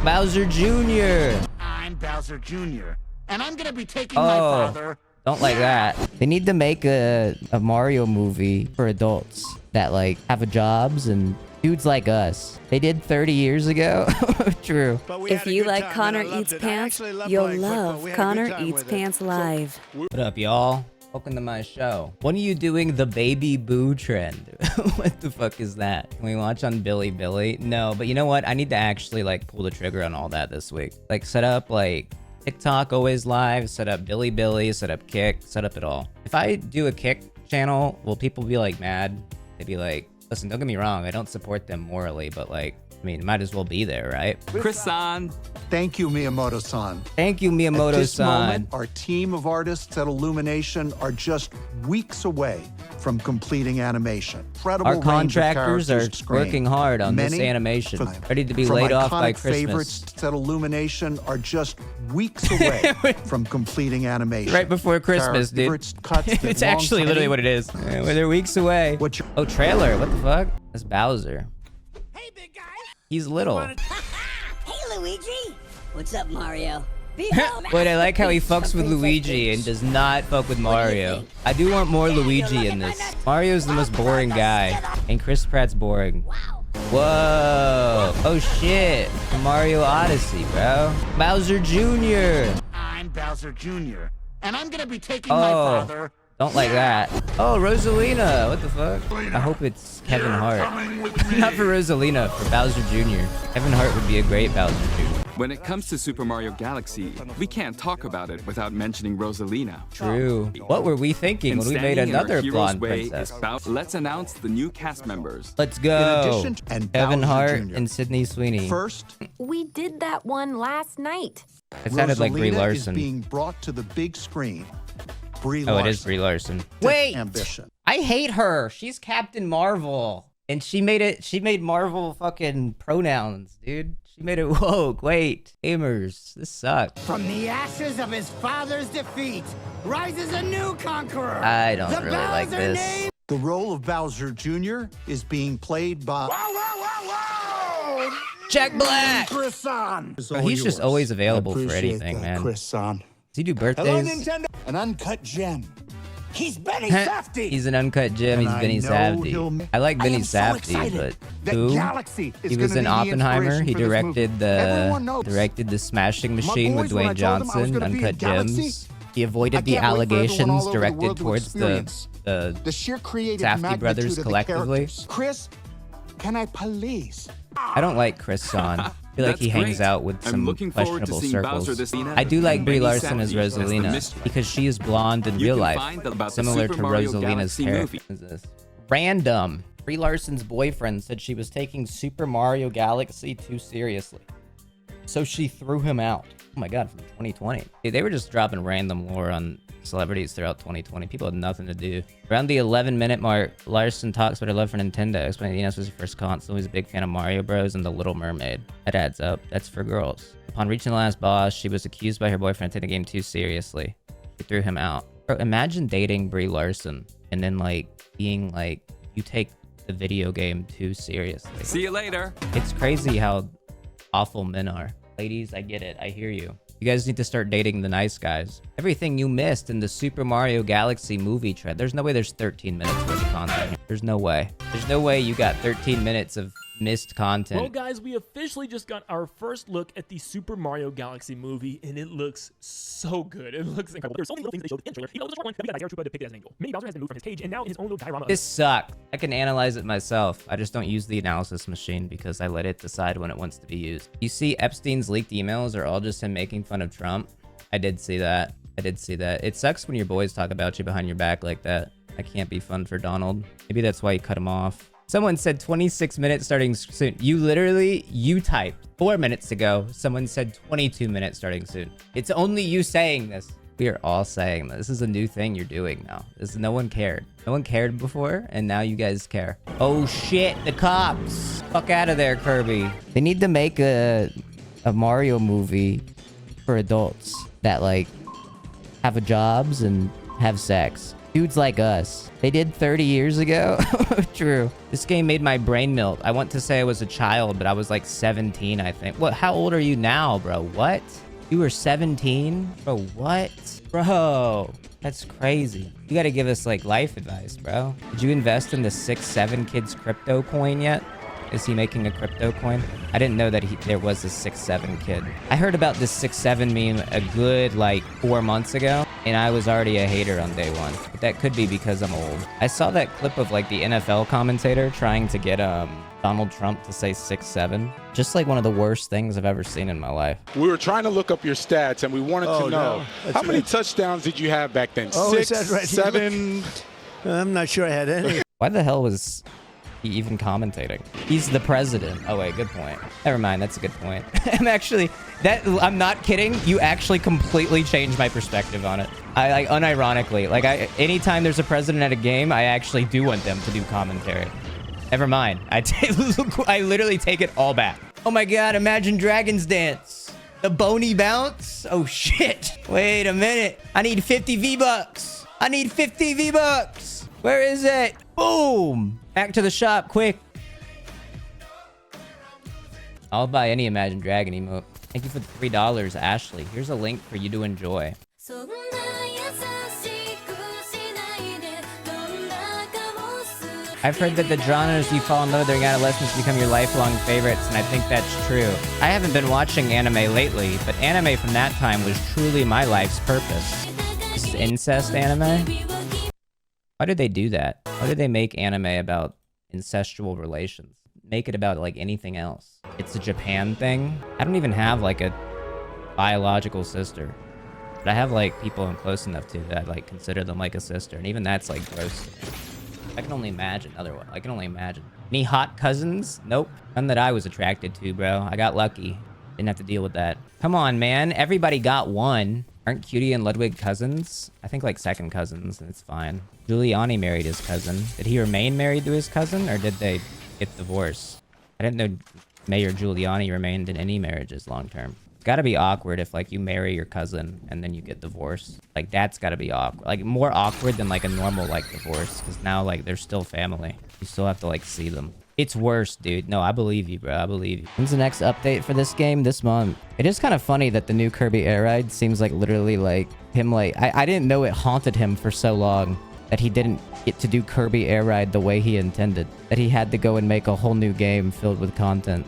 Bowser Jr. I'm Bowser Jr. And I'm gonna be taking my father. Don't like that. They need to make a Mario movie for adults that like have jobs and dudes like us. They did 30 years ago. True. If you like Connor Eats Pants, you'll love Connor Eats Pants Live. What up, y'all? Welcome to my show. When are you doing the baby boo trend? What the fuck is that? Can we watch on Billy? No, but you know what? I need to actually like pull the trigger on all that this week. Like set up like TikTok always live, set up Billy, set up Kick, set up it all. If I do a Kick channel, will people be like mad? They'd be like, listen, don't get me wrong, I don't support them morally, but like, I mean, might as well be there, right? Chris-san. Thank you, Miyamoto-san. Thank you, At this Miyamoto-san. moment, our team of artists at Illumination are just weeks away from completing animation. Incredible Our range of contractors are characters to screen. working hard on this Many animation, from- ready to be from laid off by iconic Christmas. favorites at Illumination are just weeks away from completing animation. Right before Christmas, dude. Favorites cuts that It's long actually literally time- what it is. Yeah, well, they're weeks away. What's your- Oh, trailer. What the fuck? That's Bowser. Hey, big guy. He's little. Hey, Luigi. What's up, Mario? Wait, I like how he fucks with Luigi and does not fuck with Mario. I do want more Luigi in this. Mario's the most boring guy, and Chris Pratt's boring. Whoa. Oh shit. Mario Odyssey, bro. Bowser Jr. I'm Bowser Jr. And I'm gonna be taking my father. Don't like that. Oh, Rosalina. What the fuck? I hope it's Kevin Hart. Not for Rosalina, for Bowser Jr. Kevin Hart would be a great Bowser Jr. When it comes to Super Mario Galaxy, we can't talk about it without mentioning Rosalina. True. What were we thinking And when we made standing in our another hero's blonde way princess? is let's announce the new cast members. Let's In go. addition, and Kevin Bowser Hart Jr. and Sydney Sweeney. First, We did that one last night. It sounded like Brie Rosalina is Larson. being brought to the big screen. Brie Oh, Larson. it is Brie Larson. Wait. Ambition. I hate her. She's Captain Marvel. And she made Marvel fucking pronouns, dude. She made it woke. Wait. Gamers, this sucks. From the ashes of his father's defeat rises a new conqueror. I don't really like Bowser this. name- The role of Bowser Jr. is being played by Jack Black. Chris-san. Bro, he's just always available for anything, man. Chris-san. Does he do birthdays? Nintendo. An uncut gem. He's Benny Safdie. He's an uncut gem. He's And I Benny know he'll- Safdie. I like I Benny am so Safdie, excited but that who? Galaxy is He was gonna in be the Oppenheimer. inspiration He for this movie. directed Everyone knows. the Smashing Machine with boys, when I Dwayne told them I was Johnson. gonna be in Uncut Galaxy, Gems. He I avoided the can't wait for everyone all allegations over the directed world to towards experience the sheer creative Safdie magnitude brothers of the collectively. characters. Chris, can I please? I don't like Chris-san. I feel like That's he hangs great. out with I'm some looking forward to questionable seeing Bowser circles. this season. I do like Brie Benny Larson as Safdie as the Rosalina mystery. because she is blonde in You real can life, find about the similar Super to Mario Rosalina's Galaxy character. movie. What is this? Random. Brie Larson's boyfriend said she was taking Super Mario Galaxy too seriously, so she threw him out. Oh my god, from 2020. Dude, they were just dropping random lore on celebrities throughout 2020. People had nothing to do. Around the 11-minute mark, Larson talks about her love for Nintendo, explaining the NES was her first console. He's a big fan of Mario Bros. And The Little Mermaid. That adds up. That's for girls. Upon reaching the last boss, she was accused by her boyfriend of taking the game too seriously. She threw him out. Bro, imagine dating Brie Larson and then like being like, you take the video game too seriously. See you later. It's crazy how awful men are. Ladies, I get it. I hear you. You guys need to start dating the nice guys. Everything you missed in the Super Mario Galaxy movie trend. There's no way there's 13 minutes worth of content here. There's no way. There's no way you got 13 minutes of missed content. Well, guys, we officially just got our first look at the Super Mario Galaxy movie, and it looks so good. It looks incredible. There's so many little things they showed in the trailer. You know, there's one that we got Isaiah Truba depicted as an angel. Mini Bowser has been moved from his cage, and now in his own little diorama. This sucks. I can analyze it myself. I just don't use the analysis machine because I let it decide when it wants to be used. You see Epstein's leaked emails are all just him making fun of Trump. I did see that. It sucks when your boys talk about you behind your back like that. That can't be fun for Donald. Maybe that's why you cut him off. Someone said 26 minutes starting soon. You typed 4 minutes ago. Someone said 22 minutes starting soon. It's only you saying this. We are all saying this. This is a new thing you're doing now. No one cared. No one cared before, and now you guys care. Oh shit, the cops. Fuck out of there, Kirby. They need to make a Mario movie for adults that like have jobs and have sex. Dudes like us. They did 30 years ago. True. This game made my brain melt. I want to say I was a child, but I was like 17, I think. What? How old are you now, bro? What? You were 17? Bro, what? Bro, that's crazy. You gotta give us like life advice, bro. Did you invest in the 6'7" kid's crypto coin yet? Is he making a crypto coin? I didn't know that there was a 6'7" kid. I heard about this 6'7" meme a good like 4 months ago, and I was already a hater on day one. But that could be because I'm old. I saw that clip of like the NFL commentator trying to get Donald Trump to say 6'7". Just like one of the worst things I've ever seen in my life. We were trying to look up your stats, and we wanted to know how many touchdowns did you have back then? Oh, 6, is that right? 7? I'm not sure I had any. Why the hell was he even commentating? He's the president. Oh wait, good point. Never mind, that's a good point. I'm not kidding. You actually completely changed my perspective on it. I like unironically, like anytime there's a president at a game, I actually do want them to do commentary. Never mind. I literally take it all back. Oh my god, Imagine Dragons dance. The bony bounce? Oh shit. Wait a minute. I need 50 V-Bucks. I need 50 V-Bucks. Where is it? Boom. Back to the shop, quick. I'll buy any Imagine Dragon emote. Thank you for the $3, Ashley. Here's a link for you to enjoy. I've heard that the genres you fall in love with during adolescence become your lifelong favorites, and I think that's true. I haven't been watching anime lately, but anime from that time was truly my life's purpose. This is incest anime? Why did they do that? Why did they make anime about incestual relations? Make it about like anything else. It's a Japan thing. I don't even have like a biological sister, but I have like people I'm close enough to that I like consider them like a sister, and even that's like gross to me. I can only imagine otherwise. I can only imagine. Any hot cousins? Nope. None that I was attracted to, bro. I got lucky. Didn't have to deal with that. Come on, man. Everybody got one. Aren't Cutie and Ludwig cousins? I think like second cousins, and it's fine. Giuliani married his cousin. Did he remain married to his cousin, or did they get divorced? I didn't know Mayor Giuliani remained in any marriages long term. It's gotta be awkward if like you marry your cousin and then you get divorced. Like that's gotta be awkward. Like more awkward than like a normal like divorce, because now like they're still family. You still have to like see them. It's worse, dude. No, I believe you, bro. I believe you. When's the next update for this game? This month. It is kind of funny that the new Kirby Air Ride seems like literally like him like... I didn't know it haunted him for so long that he didn't get to do Kirby Air Ride the way he intended. That he had to go and make a whole new game filled with content.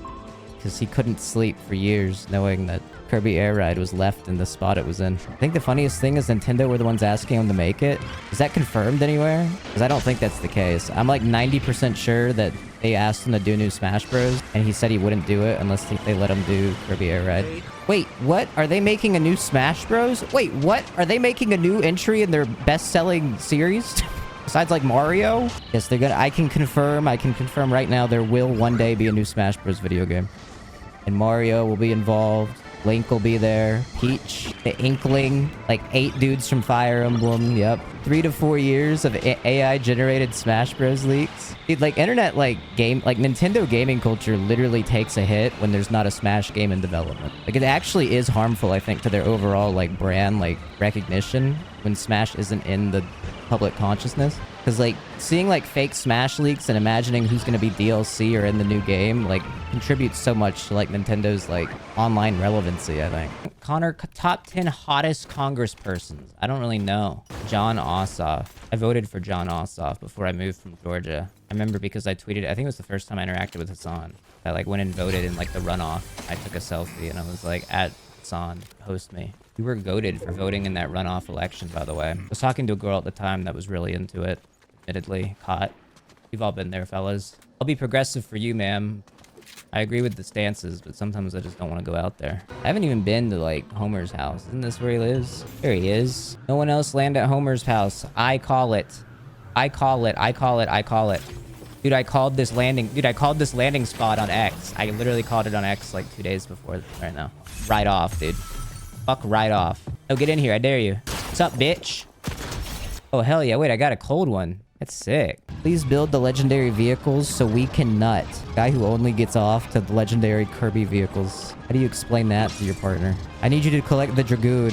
Because he couldn't sleep for years knowing that Kirby Air Ride was left in the spot it was in. I think the funniest thing is Nintendo were the ones asking him to make it. Is that confirmed anywhere? Because I don't think that's the case. I'm like 90% sure that they asked him to do new Smash Bros. And he said he wouldn't do it unless they let him do Kirby Air Ride. Wait, what? Are they making a new Smash Bros? Wait, what? Are they making a new entry in their best-selling series? Besides like Mario? Yes, they're gonna... I can confirm right now there will one day be a new Smash Bros. Video game. And Mario will be involved. Link will be there. Peach, the Inkling, like 8 dudes from Fire Emblem. Yep. 3 to 4 years of AI-generated Smash Bros. Leaks. Dude, like internet, like Nintendo gaming culture literally takes a hit when there's not a Smash game in development. Like it actually is harmful, I think, to their overall like brand, like recognition when Smash isn't in the public consciousness. Because like seeing like fake Smash leaks and imagining who's going to be DLC or in the new game like contributes so much to like Nintendo's like online relevancy, I think. Connor, top 10 hottest congresspersons. I don't really know. John Ossoff. I voted for John Ossoff before I moved from Georgia. I remember because I tweeted, I think it was the first time I interacted with Hassan. I like went and voted in like the runoff. I took a selfie and I was like, at Hassan, host me. We were goated for voting in that runoff election, by the way. I was talking to a girl at the time that was really into it. Admittedly, caught. We've all been there, fellas. I'll be progressive for you, ma'am. I agree with the stances, but sometimes I just don't want to go out there. I haven't even been to, like, Homer's house. Isn't this where he lives? There he is. No one else land at Homer's house. I call it. I call it. I call it. I call it. Dude, I called this landing spot on X. I literally called it on X, like, 2 days before right now. Right off, dude. Fuck right off. Oh, get in here. I dare you. What's up, bitch? Oh, hell yeah. Wait, I got a cold one. That's sick. Please build the legendary vehicles so we can nut. Guy who only gets off to the legendary Kirby vehicles. How do you explain that to your partner? I need you to collect the Dragoon.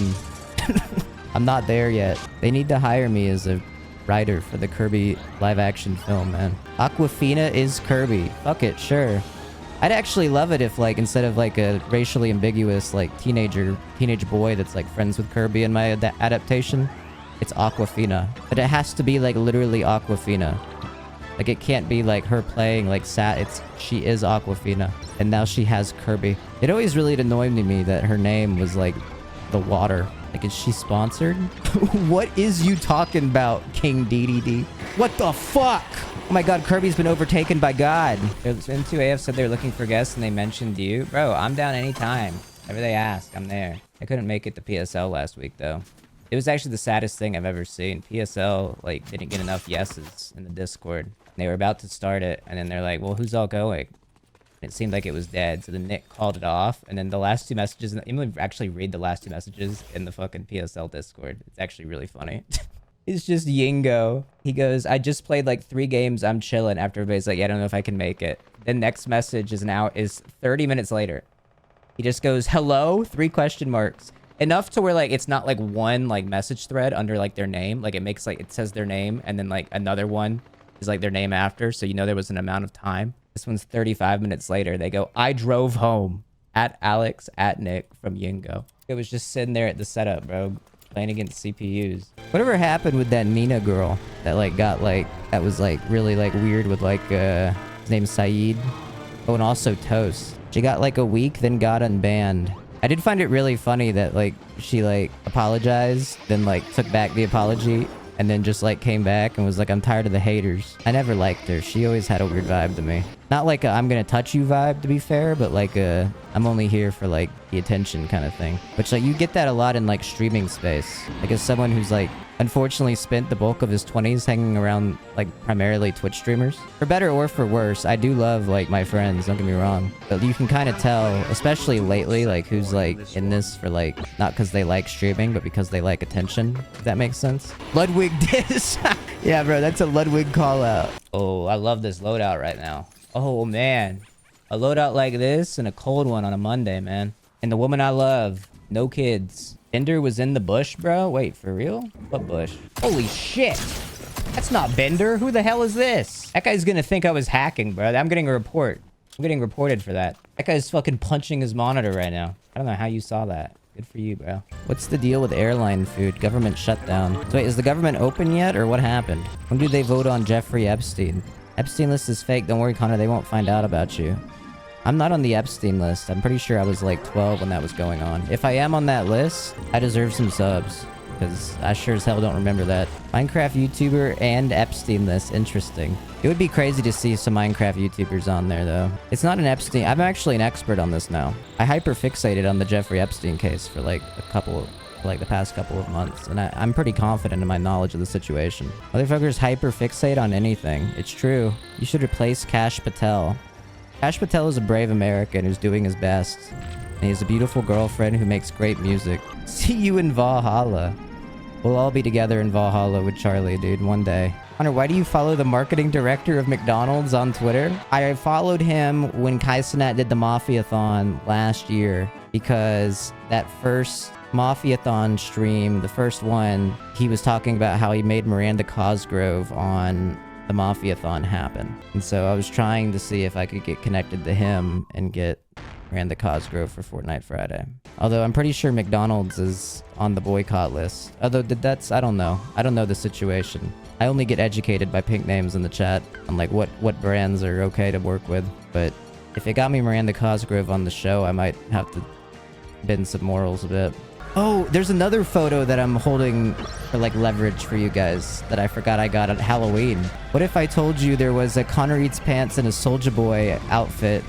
I'm not there yet. They need to hire me as a writer for the Kirby live action film, man. Aquafina is Kirby. Fuck it, sure. I'd actually love it if, like, instead of like a racially ambiguous like teenage boy that's like friends with Kirby in my adaptation, it's Aquafina. But it has to be like literally Aquafina. Like, it can't be like her playing like she is Aquafina, and now she has Kirby. It always really annoyed me that her name was like the water. Like, is she sponsored? What is you talking about, King DDD? What the fuck? Oh my god, Kirby's been overtaken by God. M2AF said they're looking for guests and they mentioned you. Bro, I'm down anytime. Whenever they ask, I'm there. I couldn't make it to PSL last week, though. It was actually the saddest thing I've ever seen. PSL, like, didn't get enough yeses in the Discord. They were about to start it, and then they're like, well, who's all going? It seemed like it was dead, so then Nick called it off, and then the last two messages, I'm actually read the last two messages in the fucking PSL Discord. It's actually really funny. It's just Yingo. He goes, I just played like 3 games, I'm chilling, after everybody's like, yeah, I don't know if I can make it. The next message is 30 minutes later. He just goes, hello? 3 question marks. Enough to where like it's not like one like message thread under like their name. Like, it makes like, it says their name, and then like another one is like their name after, so you know there was an amount of time. This one's 35 minutes later. They go, I drove home. At Alex, at Nick from Yingo. It was just sitting there at the setup, bro, playing against CPUs. Whatever happened with that Nina girl that like got like, that was like really like weird with like, his name's Saeed. Oh, and also Toast. She got like a week, then got unbanned. I did find it really funny that like she like apologized, then like took back the apology, and then just like came back and was like, I'm tired of the haters. I never liked her. She always had a weird vibe to me. Not like a I'm gonna touch you vibe, to be fair, but like a I'm only here for like the attention kind of thing. Which like you get that a lot in like streaming space. Like, as someone who's like unfortunately spent the bulk of his 20s hanging around like primarily Twitch streamers. For better or for worse, I do love like my friends, don't get me wrong. But you can kind of tell, especially lately, like who's like in this for like, not because they like streaming, but because they like attention, if that makes sense. Ludwig diss. Yeah, bro, that's a Ludwig call out. Oh, I love this loadout right now. Oh man, a loadout like this and a cold one on a Monday, man. And the woman I love, no kids. Bender was in the bush, bro? Wait, for real? What bush? Holy shit! That's not Bender. Who the hell is this? That guy's gonna think I was hacking, bro. I'm getting a report. I'm getting reported for that. That guy's fucking punching his monitor right now. I don't know how you saw that. Good for you, bro. What's the deal with airline food? Government shutdown. So wait, is the government open yet, or what happened? When did they vote on Jeffrey Epstein? Epstein list is fake. Don't worry, Connor. They won't find out about you. I'm not on the Epstein list. I'm pretty sure I was like 12 when that was going on. If I am on that list, I deserve some subs, because I sure as hell don't remember that. Minecraft YouTuber and Epstein list. Interesting. It would be crazy to see some Minecraft YouTubers on there, though. It's not an Epstein. I'm actually an expert on this now. I hyper-fixated on the Jeffrey Epstein case for like the past couple of months, and I'm pretty confident in my knowledge of the situation. Motherfuckers hyper-fixate on anything. It's true. You should replace Kash Patel. Kash Patel is a brave American who's doing his best. And he has a beautiful girlfriend who makes great music. See you in Valhalla. We'll all be together in Valhalla with Charlie, dude, one day. Connor, why do you follow the marketing director of McDonald's on Twitter? I followed him when Kaisenat did the Mafiathon last year, because that first Mafiathon stream, the first one, he was talking about how he made Miranda Cosgrove on the Mafiathon happen. And so I was trying to see if I could get connected to him and get Miranda Cosgrove for Fortnite Friday. Although I'm pretty sure McDonald's is on the boycott list. Although I don't know. I don't know the situation. I only get educated by pink names in the chat on like what brands are okay to work with. But if it got me Miranda Cosgrove on the show, I might have to bend some morals a bit. Oh, there's another photo that I'm holding for like leverage for you guys that I forgot I got at Halloween. What if I told you there was a ConnorEatsPants and a Soulja Boy outfit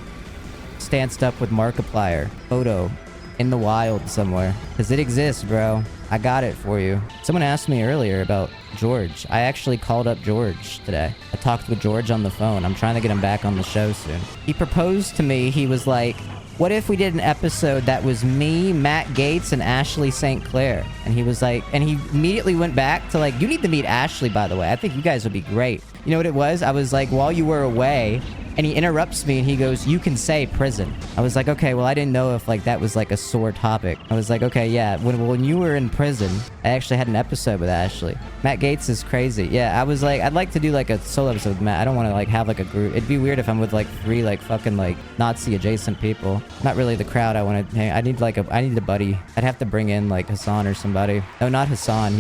stanced up with Markiplier photo in the wild somewhere? Because it exists, bro. I got it for you. Someone asked me earlier about George. I actually called up George today. I talked with George on the phone. I'm trying to get him back on the show soon. He proposed to me. He was like, what if we did an episode that was me, Matt Gates, and Ashley St. Clair? And he was like, and he immediately went back to like, you need to meet Ashley, by the way. I think you guys would be great. You know what it was? I was like, while you were away, And he interrupts me and he goes, "You can say prison." I was like, okay, well, I didn't know if like that was like a sore topic. I was like, okay, yeah, when you were in prison, I actually had an episode with Ashley. Matt Gates is crazy. Yeah, I was like, I'd like to do like a solo episode with Matt. I don't want to like have like a group. It'd be weird if I'm with like 3 like fucking like Nazi adjacent people. Not really the crowd I want to hang. I need a buddy. I'd have to bring in like Hassan or somebody. No, not Hassan.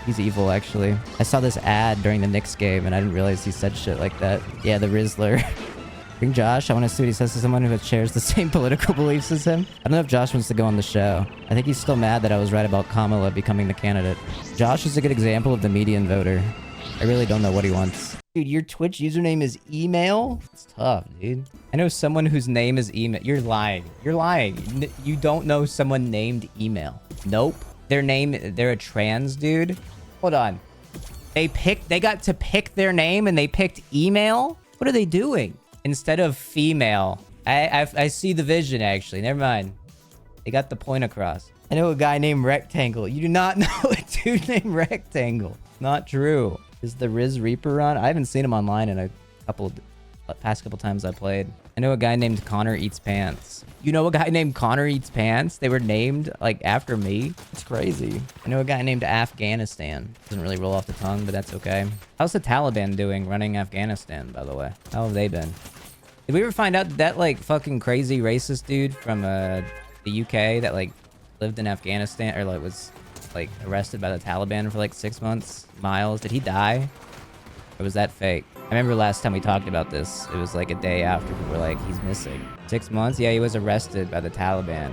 He's evil, actually. I saw this ad during the Knicks game, and I didn't realize he said shit like that. Yeah, the Rizzler. Bring Josh. I want to see what he says to someone who shares the same political beliefs as him. I don't know if Josh wants to go on the show. I think he's still mad that I was right about Kamala becoming the candidate. Josh is a good example of the median voter. I really don't know what he wants. Dude, your Twitch username is email? It's tough, dude. I know someone whose name is email. You're lying. You're lying. You don't know someone named email. Nope. They're a trans dude. Hold on. They got to pick their name and they picked email? What are they doing? Instead of female. I see the vision, actually. Never mind. They got the point across. I know a guy named Rectangle. You do not know a dude named Rectangle. Not true. Is the Riz Reaper on? I haven't seen him online in past couple times I played. I know a guy named ConnorEatsPants. You know a guy named ConnorEatsPants? They were named like after me. It's crazy. I know a guy named Afghanistan. Doesn't really roll off the tongue, but that's okay. How's the Taliban doing running Afghanistan, by the way? How have they been? Did we ever find out that like fucking crazy racist dude from the UK that like lived in Afghanistan or like was like arrested by the Taliban for like 6 months? Miles, did he die? Or was that fake? I remember last time we talked about this, it was like a day after people were like, he's missing. 6 months? Yeah, he was arrested by the Taliban.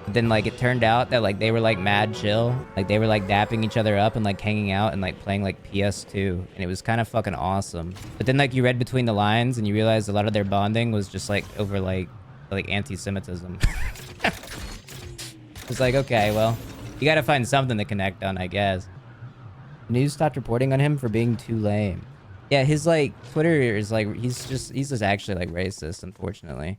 But then like it turned out that like they were like mad chill. Like they were like dapping each other up and like hanging out and like playing like PS2. And it was kind of fucking awesome. But then like you read between the lines and you realized a lot of their bonding was just like over like anti-Semitism. It's like, okay, well, you gotta find something to connect on, I guess. News stopped reporting on him for being too lame. Yeah, his like Twitter is like he's just actually like racist, unfortunately.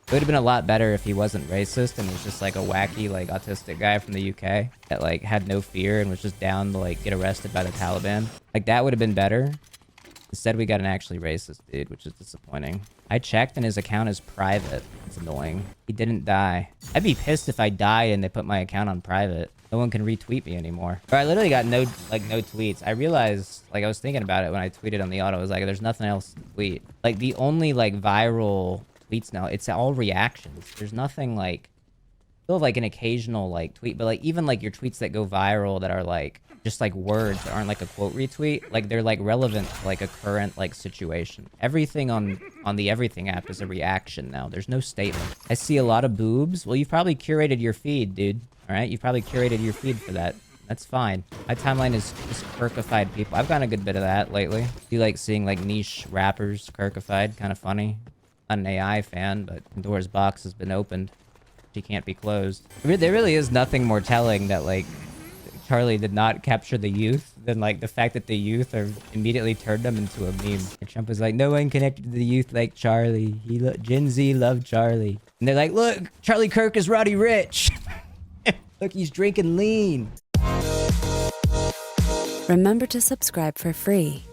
It would have been a lot better if he wasn't racist and was just like a wacky like autistic guy from the UK that like had no fear and was just down to like get arrested by the Taliban. Like that would have been better. Instead we got an actually racist dude, which is disappointing. I checked and his account is private. It's annoying. He didn't die. I'd be pissed if I died and they put my account on private. No one can retweet me anymore. Or I literally got no tweets. I realized, like I was thinking about it when I tweeted on the auto. I was like, there's nothing else to tweet. Like the only like viral tweets now, it's all reactions. There's nothing like, still like an occasional like tweet, but like even like your tweets that go viral that are like just like words that aren't like a quote retweet, like they're like relevant to like a current like situation. Everything on the Everything app is a reaction now. There's no statement. I see a lot of boobs. Well, you've probably curated your feed, dude. All right, you've probably curated your feed for that. That's fine. My timeline is just Kirkified people. I've gotten a good bit of that lately. Do like seeing like niche rappers Kirkified, kind of funny. Not an AI fan, but Pandora's box has been opened. She can't be closed. There really is nothing more telling that like Charlie did not capture the youth than like the fact that the youth are immediately turned them into a meme. And Trump was like, no one connected to the youth like Charlie. Gen Z loved Charlie. And they're like, look, Charlie Kirk is Roddy Rich. Look, he's drinking lean. Remember to subscribe for free.